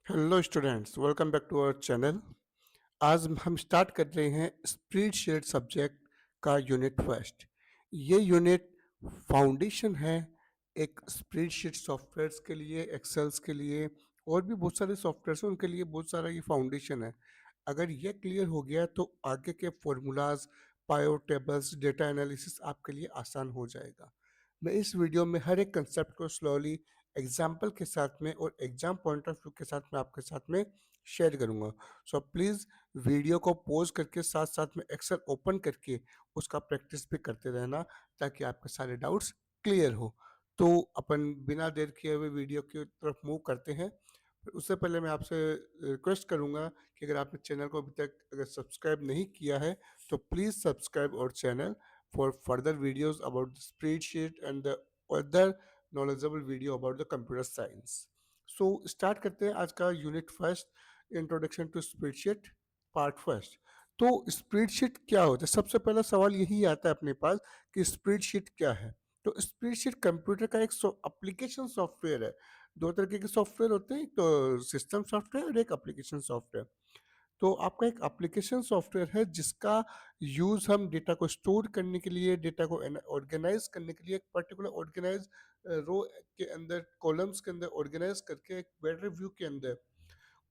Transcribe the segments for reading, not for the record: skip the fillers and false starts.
Hello students, welcome back to our channel. आज हम start कर रहे हैं स्प्रेडशीट सब्जेक्ट का यूनिट फर्स्ट। ये यूनिट फाउंडेशन है एक स्प्रेडशीट सॉफ्टवेयर्स के लिए, एक्सेल्स के लिए और भी बहुत सारे सॉफ्टवेयर्स हैं उनके लिए बहुत सारा ये फाउंडेशन है। अगर ये क्लियर हो गया तो आगे के फॉर्मूलाज, पायो टेबल्स, डेटा एनालिसिस आपके लिए आसान हो जाएगा। मैं इस वीडियो में हर एक कंसेप्ट को स्लोली एग्जाम्पल के साथ में और एग्जाम पॉइंट ऑफ व्यू के साथ में आपके साथ में शेयर करूंगा। सो प्लीज़ वीडियो को पॉज करके साथ साथ में एक्सेल ओपन करके उसका प्रैक्टिस भी करते रहना ताकि आपके सारे डाउट्स क्लियर हो। तो अपन बिना देर किए हुए वीडियो की तरफ मूव करते हैं। उससे पहले मैं आपसे रिक्वेस्ट करूंगा कि अगर आपने चैनल को अभी तक अगर सब्सक्राइब नहीं किया है तो please subscribe our channel for further videos about the spreadsheet and the other knowledgeable video about the computer science. So start करते हैं आज का unit first, introduction to spreadsheet part first. तो स्प्रेडशीट क्या होता है? सबसे पहला सवाल यही आता है अपने पास कि स्प्रेडशीट क्या है। तो स्प्रेडशीट कंप्यूटर का एक एप्लीकेशन सॉफ्टवेयर है। दो तरीके के सॉफ्टवेयर होते हैं, एक तो सिस्टम सॉफ्टवेयर और एक एप्लीकेशन सॉफ्टवेयर। तो आपका एक एप्लीकेशन सॉफ्टवेयर है जिसका यूज़ हम डेटा को स्टोर करने के लिए, डेटा को ऑर्गेनाइज करने के लिए, एक पर्टिकुलर ऑर्गेनाइज रो के अंदर, कॉलम्स के अंदर ऑर्गेनाइज करके एक बेटर व्यू के अंदर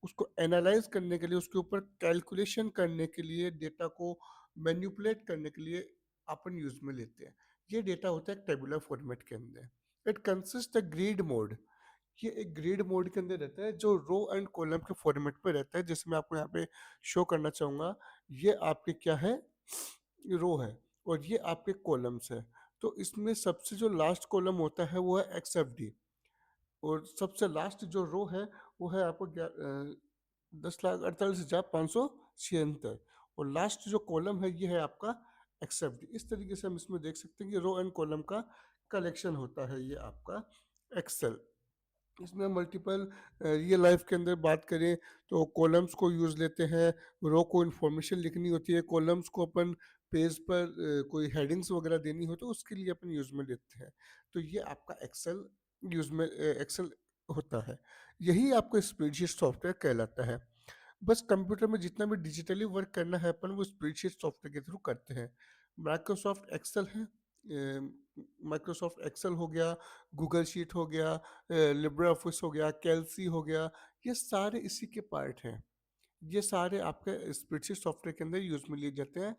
उसको एनालाइज करने के लिए, उसके ऊपर कैलकुलेशन करने के लिए, डेटा को मैनिपुलेट करने के लिए अपन यूज में लेते हैं। ये डेटा होता है एक टेबुलर फॉर्मेट के अंदर। It consist a grid mode. ये एक ग्रिड मोड के अंदर रहता है जो रो एंड कॉलम के फॉर्मेट पे रहता है, जैसे मैं आपको यहाँ पे शो करना चाहूंगा। ये आपके क्या है, रो है और ये आपके कॉलम्स है। तो इसमें सबसे जो लास्ट कॉलम होता है वो है एक्स एफ डी और सबसे लास्ट जो रो है वो है आपको 10,48,576 और लास्ट जो कॉलम है ये है आपका एक्सेप्ट। इस तरीके से हम इसमें देख सकते हैं कि रो एंड कॉलम का कलेक्शन होता है ये आपका एक्सेल। इसमें मल्टीपल रियल लाइफ के अंदर बात करें तो कॉलम्स को यूज़ लेते हैं, रो को इन्फॉर्मेशन लिखनी होती है, कॉलम्स को अपन पेज पर कोई हेडिंग्स वगैरह देनी हो तो उसके लिए अपन यूज़ में लेते हैं। तो ये आपका एक्सेल यूज़ में एक्सेल होता है। यही आपको स्प्रेडशीट सॉफ्टवेयर कहलाता है। बस कंप्यूटर में जितना भी डिजिटली वर्क करना है अपन वो स्प्रेडशीट सॉफ्टवेयर के थ्रू करते हैं। माइक्रोसॉफ्ट एक्सेल है, माइक्रोसॉफ्ट एक्सेल हो गया, गूगल शीट हो गया, लिब्रे ऑफिस हो गया, कैल्सी हो गया, ये सारे इसी के पार्ट हैं। ये सारे आपके स्प्रेडशीट सॉफ्टवेयर के अंदर यूज में लिए जाते हैं।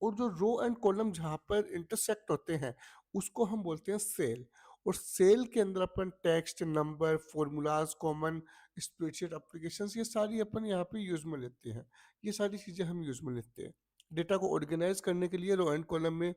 और जो रो एंड कॉलम जहाँ पर इंटरसेक्ट होते हैं उसको हम बोलते हैं सेल। और सेल के अंदर अपन text, number, formulas, common spreadsheet applications, ये सारी अपन यहाँ पे यूज में लेते हैं। ये सारी चीज़ें हम यूज में लेते हैं डेटा को ऑर्गेनाइज करने के लिए रो एंड कॉलम में,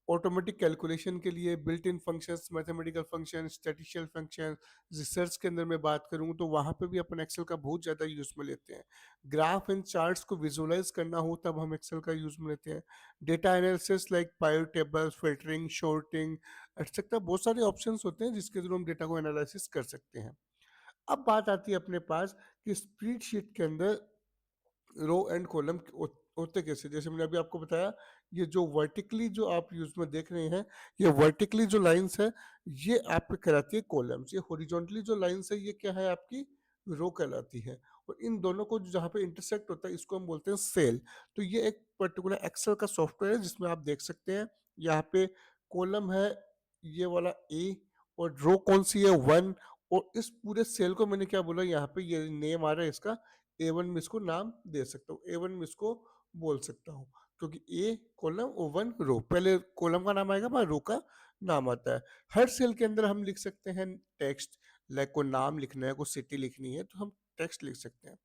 ऑटोमेटिक कैलकुलेशन के लिए, built in functions, mathematical function, statistical function. Research के अंदर मैं बात करूँ तो वहाँ पे भी अपन एक्सेल का बहुत ज़्यादा यूज़ में लेते हैं। ग्राफ एंड चार्ट्स को विजुअलाइज करना हो तब हम एक्सेल का यूज़ में लेते हैं। डेटा एनालिसिस लाइक पायो टेबल्स, फिल्टरिंग, शॉर्टिंग एटसेट्रा, बहुत सारे ऑप्शंस होते हैं जिसके थ्रू हम डेटा को एनालिसिस कर सकते हैं। अब बात आती है अपने पास कि स्प्रेडशीट के अंदर रो एंड कॉलम होते कैसे। जैसे मैंने अभी आपको बताया, ये जो वर्टिकली जो आप यूज में देख रहे हैं, ये वर्टिकली जो लाइंस है ये आपके कहलाती है कॉलम्स। ये हॉरिजॉन्टली जो लाइंस है ये क्या है, आपकी रो कहलाती है। और इन दोनों को जहाँ पे इंटरसेक्ट होता है इसको हम बोलते हैं सेल। तो ये एक पर्टिकुलर एक्सेल का सॉफ्टवेयर है जिसमें आप देख सकते हैं यहाँ पे कॉलम है ये वाला ए और रो कौन सी है, 1। और इस पूरे सेल को मैंने क्या बोला, यहाँ पे ये नेम आ रहा है इसका, A1 में इसको नाम दे सकता हूँ, A1 में इसको बोल सकता हूँ, क्योंकि ए कॉलम और 1 रो, पहले कॉलम का नाम आएगा बाद रो का नाम आता है। हर सेल के अंदर हम लिख सकते हैं टेक्स्ट, लाइक को नाम लिखना है, को सिटी लिखनी है तो हम टेक्स्ट लिख सकते हैं।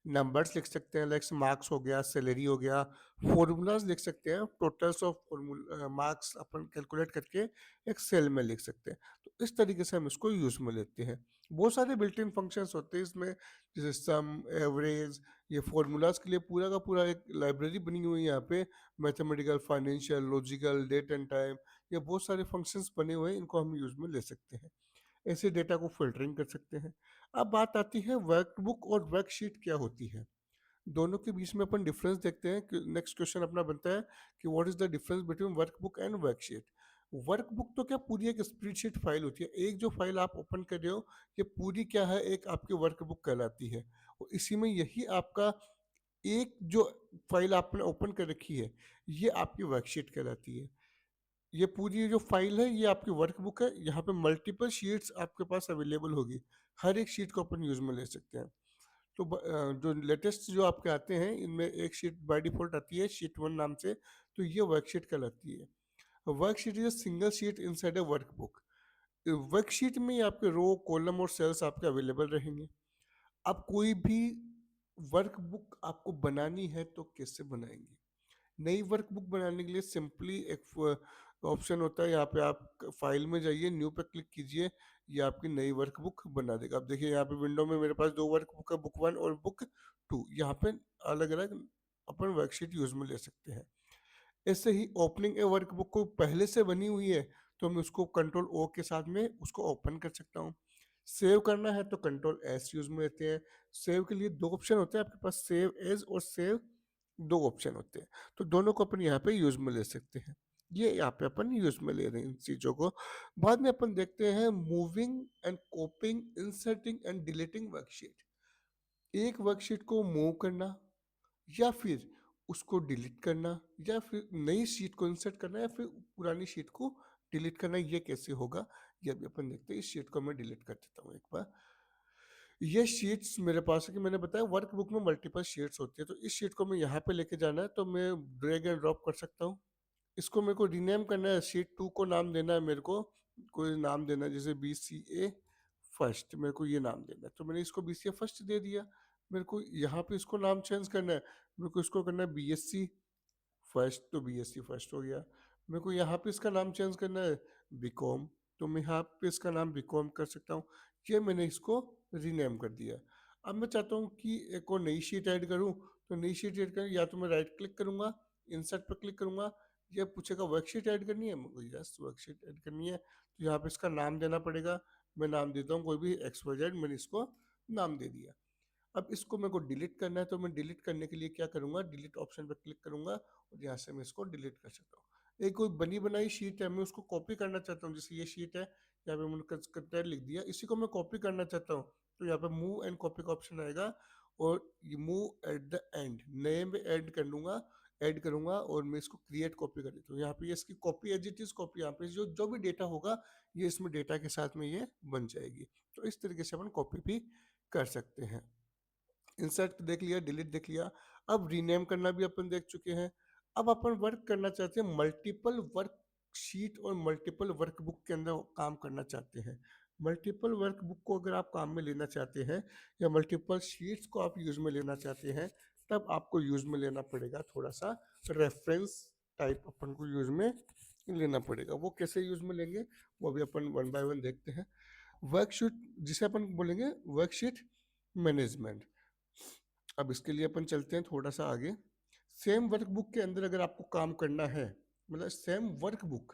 नंबर्स लिख सकते हैं, लाइक मार्क्स हो गया, सैलरी हो गया। फॉर्मूलाज लिख सकते हैं, totals of marks upon calculate करके एक सेल में लिख सकते हैं। तो इस तरीके से हम इसको यूज में लेते हैं। बहुत सारे बिल्ट इन फंक्शंस होते हैं इसमें, जैसे सम, एवरेज। ये फॉर्मूलाज के लिए पूरा का पूरा एक लाइब्रेरी बनी हुई है यहाँ पे, mathematical, financial, logical, date and time. ये बहुत सारे फंक्शंस बने हुए हैं, इनको हम यूज में ले सकते हैं। ऐसे डेटा को फिल्टरिंग कर सकते हैं। अब बात आती है वर्कबुक और वर्कशीट क्या होती है। दोनों के बीच में अपन डिफरेंस देखते हैं। नेक्स्ट क्वेश्चन अपना बनता है कि what is the difference between workbook and worksheet. Workbook तो क्या पूरी एक स्प्रेडशीट फाइल होती है, एक जो फाइल आप ओपन कर रहे हो ये पूरी क्या है, एक आपकी वर्कबुक कहलाती है। और इसी में यही आपका एक जो फाइल आपने ओपन कर रखी है ये आपकी वर्कशीट कहलाती है। ये पूरी जो फाइल है ये आपकी वर्कबुक है, यहाँ पे मल्टीपल शीट्स आपके पास अवेलेबल होगी, हर एक शीट को अपन यूज में ले सकते हैं। तो जो लेटेस्ट जो आपके आते हैं इनमें एक शीट बाय डिफॉल्ट आती है शीट 1 नाम से, तो ये वर्कशीट कहलाती है। Worksheet is a single sheet inside a workbook. Worksheet में ही आपके रो कॉलम और सेल्स आपके अवेलेबल रहेंगे। अब कोई भी वर्कबुक आपको बनानी है तो कैसे बनाएंगे? नई वर्कबुक बनाने के लिए सिंपली एक ऑप्शन होता है, यहाँ पे आप फाइल में जाइए, न्यू पे क्लिक कीजिए, ये आपकी नई वर्कबुक बना देगा। अब देखिए यहाँ पे विंडो में मेरे पास दो वर्कबुक है, बुक 1 और बुक 2, यहाँ पे अलग अलग अपन वर्कशीट यूज में ले सकते हैं। ऐसे ही ओपनिंग ए वर्कबुक को पहले से बनी हुई है तो मैं उसको कंट्रोल ओ के साथ में उसको ओपन कर सकता हूँ। सेव करना है तो कंट्रोल एस यूज में लेते हैं। सेव के लिए दो ऑप्शन होते हैं आपके पास, सेव एज और सेव, दो ऑप्शन होते हैं, तो दोनों को अपन यहाँ पे यूज में ले सकते हैं। ये यहाँ पे अपन यूज में ले रहे हैं इन चीजों को। बाद में अपन देखते हैं moving and कॉपिंग, inserting and deleting worksheet. एक वर्कशीट को मूव करना या फिर उसको डिलीट करना या फिर नई शीट को इंसर्ट करना या फिर पुरानी शीट को डिलीट करना, ये कैसे होगा ये अभी अपन देखते हैं। इस शीट को मैं डिलीट कर देता हूँ एक बार। ये शीट्स मेरे पास है कि मैंने बताया वर्कबुक में मल्टीपल शीट्स होती है, तो इस शीट को मैं यहाँ पे लेके जाना है तो मैं ड्रैग एंड ड्रॉप कर सकता हूँ। इसको मेरे को रीनेम करना है, शीट 2 को नाम देना है मेरे को, कोई नाम देना है जैसे BCA फर्स्ट, मेरे को ये नाम देना है, तो मैंने इसको BCA फर्स्ट दे दिया। मेरे को यहाँ पे इसको नाम चेंज करना है, मेरे को इसको करना है BSc फर्स्ट, तो BSc फर्स्ट हो गया। मेरे को यहाँ पे इसका नाम चेंज करना है बीकॉम, तो मैं यहाँ पे इसका नाम बीकॉम कर सकता हूँ। ये मैंने इसको रीनेम कर दिया। अब मैं चाहता हूँ कि एक और नई शीट ऐड करूँ, तो नई शीट ऐड करूँ या तो मैं राइट क्लिक करूँगा, इंसर्ट पर क्लिक करूँगा, ये पूछेगा वर्कशीट ऐड करनी है, मुझे यस वर्कशीट ऐड करनी है, तो यहाँ पे इसका नाम देना पड़ेगा। मैं नाम देता हूँ कोई भी XYZ, मैंने इसको नाम दे दिया। अब इसको मेरे को डिलीट करना है, तो मैं डिलीट करने के लिए क्या करूंगा, डिलीट ऑप्शन पर क्लिक करूंगा और यहाँ से मैं इसको डिलीट कर सकता हूँ। एक कोई बनी बनाई शीट है, मैं उसको कॉपी करना चाहता हूँ, जैसे ये शीट है, यहाँ पे मैंने कंटेंट लिख दिया, इसी को मैं कॉपी करना चाहता हूँ, तो यहाँ पे मूव एंड कॉपी का ऑप्शन आएगा और ये मूव एट द एंड, नए में ऐड कर लूंगा, ऐड करूंगा और मैं इसको क्रिएट कॉपी कर देता हूँ। यहाँ पे इसकी copy as it is copy, यहाँ पे जो जो भी डेटा होगा ये इसमें डेटा के साथ में ये बन जाएगी। तो इस तरीके से अपन कॉपी भी कर सकते हैं। इंसर्ट देख लिया, डिलीट देख लिया, अब रीनेम करना भी अपन देख चुके हैं। अब अपन वर्क करना चाहते हैं, मल्टीपल वर्क शीट और मल्टीपल वर्कबुक के अंदर काम करना चाहते हैं। मल्टीपल वर्कबुक को अगर आप काम में लेना चाहते हैं या मल्टीपल शीट्स को आप यूज में लेना चाहते हैं, तब आपको यूज में लेना पड़ेगा थोड़ा सा रेफरेंस टाइप, अपन को यूज में लेना पड़ेगा। वो कैसे यूज में लेंगे वो अभी अपन वन बाय वन देखते हैं। वर्कशीट जिसे अपन बोलेंगे वर्कशीट मैनेजमेंट। अब इसके लिए अपन चलते हैं थोड़ा सा आगे। सेम वर्कबुक के अंदर अगर आपको काम करना है, मतलब same workbook,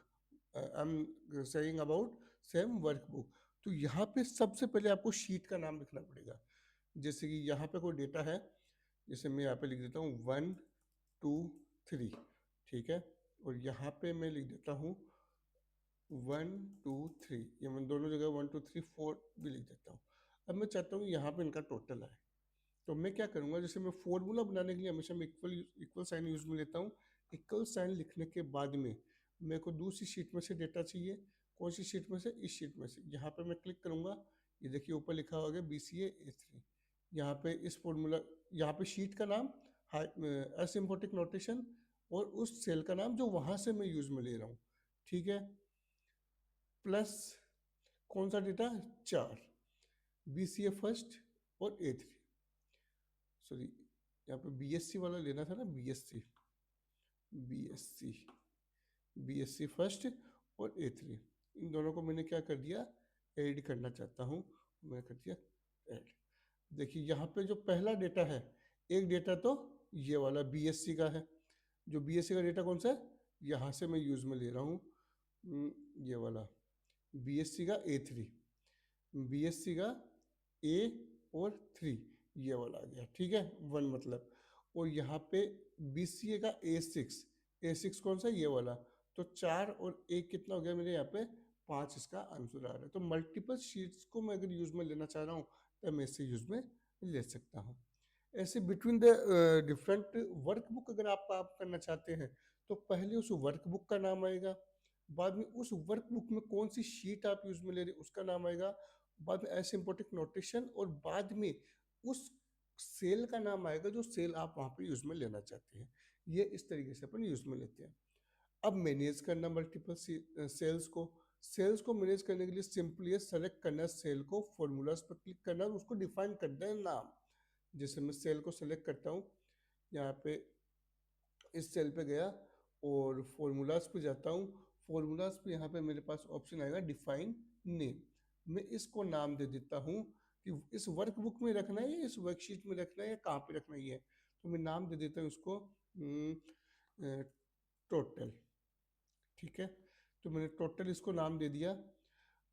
I am saying about same workbook, तो यहाँ पे सबसे पहले आपको शीट का नाम लिखना पड़ेगा। जैसे कि यहाँ पे कोई डेटा है, जैसे मैं यहाँ पे लिख देता हूँ 1 2 3, ठीक है, और यहाँ पे मैं लिख देता हूँ 1 2 3, ये मैं दोनों जगह 1 2 3 4 भी लिख देता हूँ। अब मैं चाहता हूँ यहाँ पे इनका टोटल आए, तो मैं क्या करूँगा, जैसे मैं फॉर्मूला बनाने के लिए हमेशा मैं इक्वल इक्वल साइन यूज में लेता हूँ। इक्वल साइन लिखने के बाद में मेरे को दूसरी शीट में से डेटा चाहिए, कौन सी शीट में से, इस शीट में से, यहाँ पे मैं क्लिक करूँगा, ये देखिए ऊपर लिखा होगा BCA A3। यहाँ पे इस फॉर्मूला, यहाँ पे शीट का नाम असिम्प्टोटिक नोटेशन और उस सेल का नाम जो वहाँ से मैं यूज में ले रहा हूँ, ठीक है, प्लस कौन सा डेटा, 4, BCA फर्स्ट और A3, सॉरी यहाँ पे BSc वाला लेना था ना, BSc फर्स्ट और A3, इन दोनों को मैंने क्या कर दिया, ऐड करना चाहता हूँ, मैं कर दिया ऐड। देखिए यहाँ पे जो पहला डेटा है, एक डेटा तो ये वाला BSc का है, जो BSc का डेटा कौन सा है, यहाँ से मैं यूज में ले रहा हूँ, ये वाला BSc का A3, BSc का A और 3, ये वाला आ गया, ठीक है, 1 मतलब। और यहाँ पे BCA का A6, A6 कौन सा, ये वाला, तो 4 और 1 कितना हो गया मेरे यहाँ पे 5 इसका आंसर आ रहा है। तो मल्टीपल शीट्स को मैं अगर यूज में लेना चाह रहा हूँ तो मैं इसे यूज में ले सकता हूँ। ऐसे बिटवीन द डिफरेंट वर्कबुक अगर आप करना चाहते हैं तो पहले उस वर्कबुक का नाम आएगा, बाद में उस वर्कबुक में कौन सी शीट आप यूज में ले रहे हैं उसका नाम आएगा, बाद में ऐसे इंपॉर्टेंट नोटेशन, और बाद में उस सेल का नाम आएगा जो सेल आप वहाँ पे यूज में लेना चाहते हैं। ये इस तरीके से अपन यूज में लेते हैं। अब मैनेज करना मल्टीपल सेल्स को, सेल्स को मैनेज करने के लिए सिंपली सेलेक्ट करना है सेल को, फॉर्मूलाज पर क्लिक करना है और उसको डिफाइन करना है नाम। जैसे मैं सेल को सेलेक्ट करता हूँ, यहाँ पे इस सेल पे गया और फॉर्मूलाज पे जाता हूँ, फॉर्मूलाज पे यहाँ पे मेरे पास ऑप्शन आएगा डिफाइन नेम। मैं इसको नाम दे देता हूँ कि इस वर्कबुक में रखना है या इस वर्कशीट में रखना है या कहाँ पे रखना है। तो मैं नाम दे देता हूँ उसको टोटल। ठीक है, तो मैंने टोटल इसको नाम दे दिया।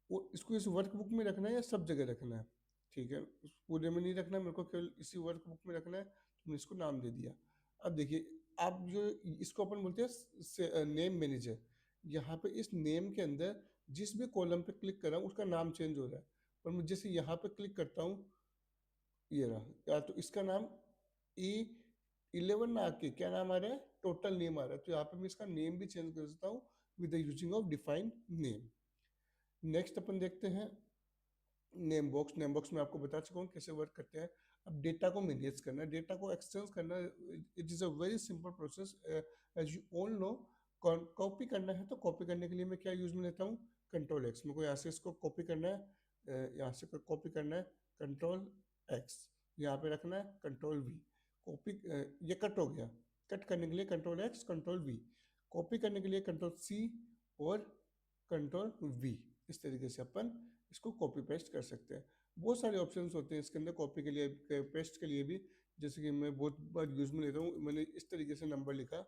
वो इसको इस वर्कबुक में रखना है या सब जगह रखना है? ठीक है, पूरे में नहीं रखना, मेरे को केवल इसी वर्कबुक में रखना है, तो मैंने इसको नाम दे दिया। अब देखिए, आप जो इसको अपन बोलते हैं नेम मैनेजर, यहाँ पे इस नेम के अंदर जिस भी कॉलम पे क्लिक कर रहा हूँ उसका नाम चेंज हो रहा है। पर मैं जैसे यहाँ पे क्लिक करता हूँ, ये रहा, या तो इसका नाम E11 ना आके क्या नाम आ रहा है, टोटल नेम आ रहा है। तो यहाँ पे मैं इसका नेम भी चेंज कर सकता हूँ with the using of define name. Next अपन देखते हैं नेम बॉक्स। नेम बॉक्स में आपको बता चुका हूँ कैसे वर्क करते हैं। अब डेटा को मैनेज करना है, डेटा को एक्सचेंज करना, it is a very simple process. As you all know, copy करना है तो कॉपी करने के लिए मैं क्या यूज में लेता हूँ, कंट्रोल एक्स। मेरे को यहाँ से इसको कॉपी करना है, यहाँ से कॉपी करना है, कंट्रोल एक्स, यहाँ पे रखना है कंट्रोल वी। कॉपी, ये कट हो गया, कट करने के लिए control x control we, copy करने के लिए कंट्रोल सी और कंट्रोल वी। इस तरीके से अपन इसको कॉपी पेस्ट कर सकते हैं। बहुत सारे ऑप्शंस होते हैं इसके अंदर कॉपी के लिए, पेस्ट के लिए भी। जैसे कि मैं बहुत बार यूज में लेता हूँ, मैंने इस तरीके से नंबर लिखा,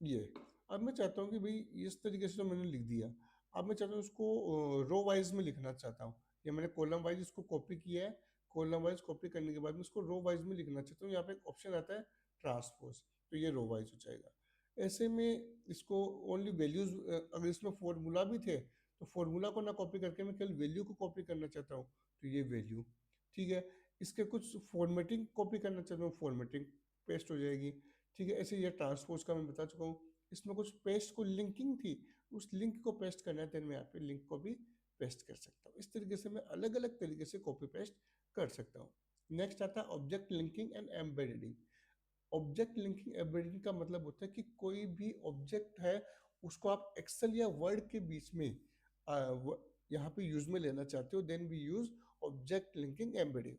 ये। अब मैं चाहता हूँ कि भाई इस तरीके से तो मैंने लिख दिया, अब मैं चाहता हूँ उसको रो वाइज में लिखना चाहता हूँ, या मैंने कॉलम वाइज इसको कॉपी किया है, कॉलम वाइज कॉपी करने के बाद में उसको रो वाइज में लिखना चाहता हूँ। यहाँ पे एक ऑप्शन आता है ट्रांसपोज, तो ये रो वाइज हो जाएगा। ऐसे में इसको ओनली वैल्यूज, अगर इसमें फॉर्मूला भी थे तो फॉर्मूला को ना कॉपी करके मैं केवल वैल्यू को कॉपी करना चाहता हूँ, तो ये वैल्यू। ठीक है, इसके कुछ फॉर्मेटिंग कॉपी करना चाहता हूँ, फॉर्मेटिंग पेस्ट हो जाएगी। ठीक है, ऐसे ये ट्रांसपोज का मैं बता चुका हूँ। इसमें कुछ पेस्ट को लिंकिंग थी, उस लिंक को पेस्ट करना है, तो मैं यहाँ पे लिंक को भी पेस्ट कर सकता हूँ। इस तरीके से मैं अलग अलग तरीके से कॉपी पेस्ट कर सकता हूँ। नेक्स्ट आता है object linking and embedding. Object linking embedding का मतलब होता है कि कोई भी ऑब्जेक्ट है उसको आप एक्सेल या वर्ड के बीच में यहाँ पे यूज में लेना चाहते हो, then we use object linking embedding.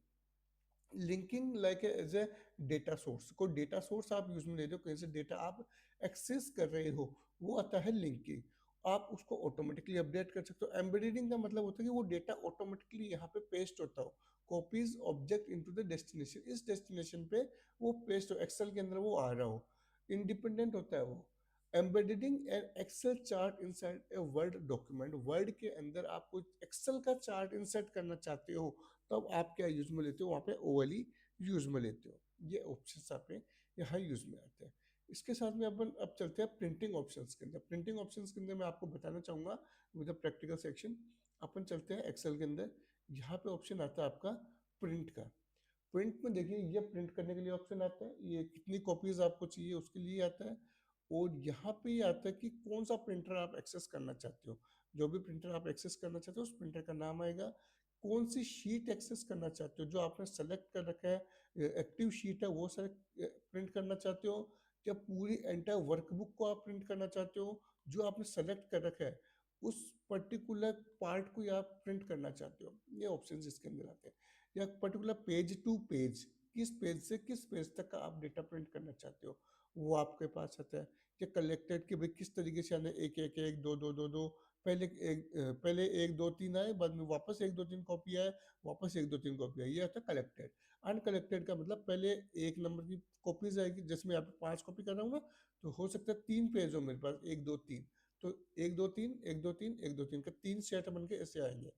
Linking like as a data source, कोई डेटा सोर्स आप यूज में ले रहे हो, कहीं से डेटा आप एक्सेस कर रहे हो, वो आता है लिंकिंग। आप उसको ऑटोमेटिकली अपडेट कर सकते हो। एम्बेडिंग का मतलब होता है कि वो डेटा ऑटोमेटिकली यहाँ पे पेस्ट होता हो, copies object into the destination, इस डेस्टिनेशन पे वो पेस्ट हो, एक्सेल के अंदर वो आ रहा हो, इंडिपेंडेंट होता है वो। Embedding an Excel chart inside a Word document, Word के अंदर आप कोई एक्सेल का चार्ट इंसर्ट करना चाहते हो, तब आप क्या यूज में लेते हो, वहाँ पे ओवली यूज में लेते हो। ये ऑप्शन आप यहाँ यूज में आते हैं। इसके साथ में अपन अब चलते हैं प्रिंटिंग ऑप्शंस के अंदर। प्रिंटिंग ऑप्शंस के अंदर मैं आपको बताना चाहूंगा विद द प्रैक्टिकल सेक्शन। अपन चलते हैं एक्सेल के अंदर, यहाँ पे ऑप्शन आता है आपका प्रिंट का। प्रिंट में देखिए, ये प्रिंट करने के लिए ऑप्शन आता है, ये कितनी कॉपीज आपको चाहिए उसके लिए आता है, और यहाँ पे ये आता है कि कौन सा प्रिंटर आप एक्सेस करना चाहते हो। जो भी प्रिंटर आप एक्सेस करना चाहते हो उस प्रिंटर का नाम आएगा, कौन सी शीट एक्सेस करना चाहते हो, जो आपने सेलेक्ट कर रखा है एक्टिव शीट है वो सेलेक्ट प्रिंट करना चाहते हो, या पूरी एंटायर वर्कबुक को आप प्रिंट करना चाहते हो, जो आपने सेलेक्ट कर रखा है उस पर्टिकुलर पार्ट को आप प्रिंट करना चाहते हो। ये ऑप्शन इसके अंदर आते हैं। या पर्टिकुलर पेज टू पेज, किस पेज से किस पेज तक का आप डेटा प्रिंट करना चाहते हो, वो आपके पास आता है। या कलेक्टेड कि भाई किस तरीके से आना है, एक एक एक दो दो दो दो, पहले एक दो तीन आए, बाद में वापस एक दो तीन कॉपी आए, वापस एक दो तीन कॉपी आई, ये होता है कलेक्टेड। अनकलेक्टेड का मतलब पहले एक नंबर की कॉपीज आएगी, जिसमें यहाँ पे 5 कॉपी कर रहा हूँ ना, तो हो सकता है 3 पेज हो मेरे पास, एक दो तीन, तो एक दो तीन एक दो तीन एक दो तीन का 3 सेट बन के ऐसे आएंगे।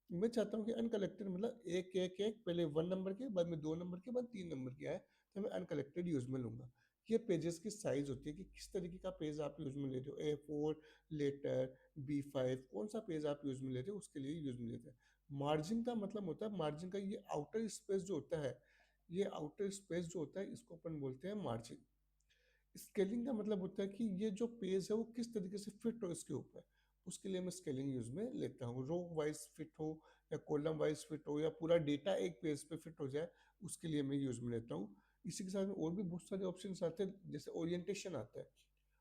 मैं चाहता हूँ कि अनकलेक्टेड मतलब एक एक एक, पहले 1 नंबर के, बाद में 2 नंबर के, बाद 3 नंबर के आए, तो मैं अनकलेक्टेड यूज में लूंगा। ये पेजेस की साइज होती है कि किस तरीके का पेज आप यूज में ले रहे हो, A4, लेटर, B5, कौन सा पेज आप यूज में ले रहे हो उसके लिए यूज में लेते हैं। मार्जिन का मतलब होता है, मार्जिन का ये आउटर स्पेस जो होता है, ये आउटर स्पेस जो होता है इसको अपन बोलते हैं मार्जिन। स्केलिंग का मतलब होता है कि ये जो पेज है वो किस तरीके से फिट हो इसके ऊपर, उसके लिए मैं स्केलिंग यूज में लेता हूँ। रो वाइज फिट हो या कॉलम वाइज फिट हो या पूरा डेटा एक पेज पे फिट हो जाए, उसके लिए मैं यूज में लेता हूँ। इसी के साथ में और भी बहुत सारे ऑप्शन आते हैं, जैसे ओरिएंटेशन आता है।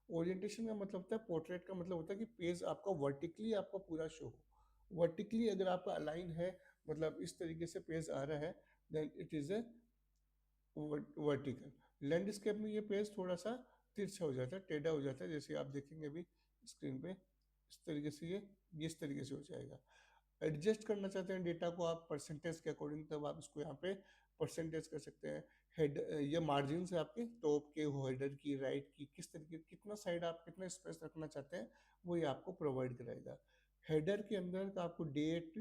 ओरिएंटेशन का मतलब होता है, पोर्ट्रेट का मतलब होता है कि पेज आपका वर्टिकली आपका पूरा शो हो। वर्टिकली अगर आपका अलाइन है, मतलब इस तरीके से पेज आ रहा है, then it is a vertical. Landscape में ये पेज थोड़ा सा तिरछा हो जाता है, टेढ़ा हो जाता है, जैसे आप देखेंगे अभी स्क्रीन पे इस तरीके से, ये इस तरीके से हो जाएगा। एडजस्ट करना चाहते हैं डेटा को आप परसेंटेज के अकॉर्डिंग, तब आप इसको यहाँ पे परसेंटेज कर सकते हैं। हेड, ये मार्जिन है आपके टॉप के, हेडर की, राइट की, किस तरीके, कितना साइड आप कितना स्पेस रखना चाहते हैं, वो ये आपको प्रोवाइड कराएगा। हेडर के अंदर का आपको डेट,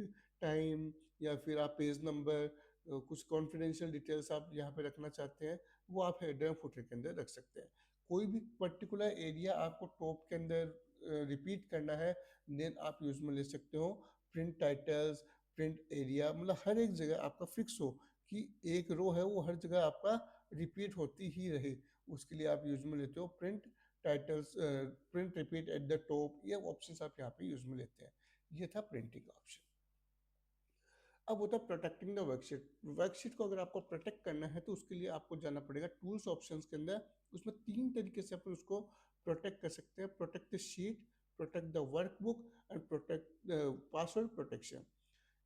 टाइम, या फिर आप पेज नंबर, कुछ कॉन्फिडेंशियल डिटेल्स आप यहाँ पे रखना चाहते हैं, वो आप हेडर फुटर के अंदर रख सकते हैं। कोई भी पर्टिकुलर एरिया आपको टॉप के अंदर रिपीट करना है, देन आप यूज में ले सकते हो प्रिंट टाइटल्स, प्रिंट एरिया, मतलब हर एक जगह आपका फिक्स हो कि एक रो है वो हर जगह आपका रिपीट होती ही रहे, उसके लिए आप यूज में लेते हो print titles, print repeat at the top, ये ऑप्शन आप यहाँ पे यूज में लेते हैं। ये था प्रिंटिंग ऑप्शन। अब होता है प्रोटेक्टिंग द वर्कशीट। वर्कशीट को अगर आपको प्रोटेक्ट करना है तो उसके लिए आपको जाना पड़ेगा टूल्स ऑप्शंस के अंदर। उसमें तीन तरीके से अपन उसको प्रोटेक्ट कर सकते हैं: protect the sheet, protect the workbook, and protect password protection.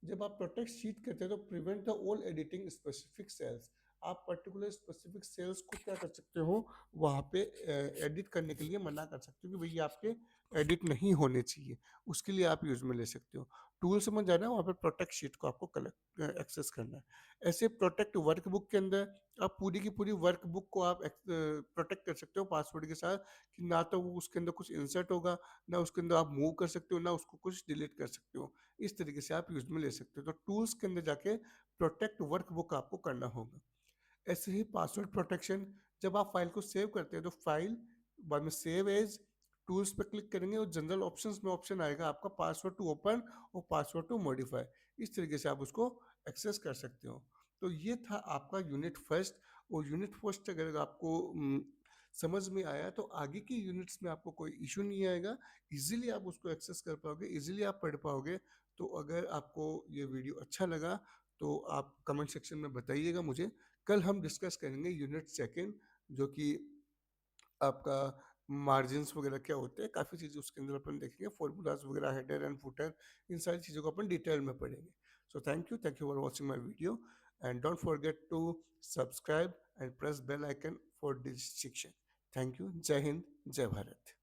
जब आप प्रोटेक्ट शीट करते हैं तो prevent the all editing specific sales. आप पर्टिकुलर स्पेसिफिक सेल्स को क्या कर सकते हो, वहाँ पे एडिट करने के लिए मना कर सकते हो कि भैया आपके एडिट नहीं होने चाहिए, उसके लिए आप यूज में ले सकते हो। टूल्स में जाना है, वहाँ पे प्रोटेक्ट शीट को आपको कलेक्ट एक्सेस करना है। ऐसे प्रोटेक्ट वर्कबुक के अंदर आप पूरी की पूरी वर्कबुक को आप प्रोटेक्ट कर सकते हो पासवर्ड के साथ, कि ना तो वो उसके अंदर कुछ इंसर्ट होगा, ना उसके अंदर आप मूव कर सकते हो, ना उसको कुछ डिलीट कर सकते हो। इस तरीके से आप यूज में ले सकते हो। तो टूल्स के अंदर जाके प्रोटेक्ट वर्कबुक आपको करना होगा। ऐसे ही पासवर्ड प्रोटेक्शन, जब आप फाइल को सेव करते हैं तो फाइल बाद में सेव एज, टूल्स पे क्लिक करेंगे और जनरल ऑप्शंस में ऑप्शन आएगा आपका पासवर्ड टू ओपन और पासवर्ड टू मॉडिफाई। इस तरीके से आप उसको एक्सेस कर सकते हो। तो ये था आपका यूनिट फर्स्ट। और यूनिट फर्स्ट अगर आपको समझ में आया तो आगे की यूनिट्स में आपको कोई इशू नहीं आएगा, इजीली आप उसको एक्सेस कर पाओगे, इजीली आप पढ़ पाओगे। तो अगर आपको ये वीडियो अच्छा लगा तो आप कमेंट सेक्शन में बताइएगा मुझे। कल हम डिस्कस करेंगे यूनिट सेकंड, जो कि आपका मार्जिन्स वगैरह क्या होते हैं, काफ़ी चीज़ें उसके अंदर अपन देखेंगे, फॉर्मूलाज वगैरह, हेडर एंड फुटर, इन सारी चीज़ों को अपन डिटेल में पढ़ेंगे। So thank you for watching my video, and don't forget to subscribe and press bell icon for this section. Thank you. जय हिंद, जय भारत।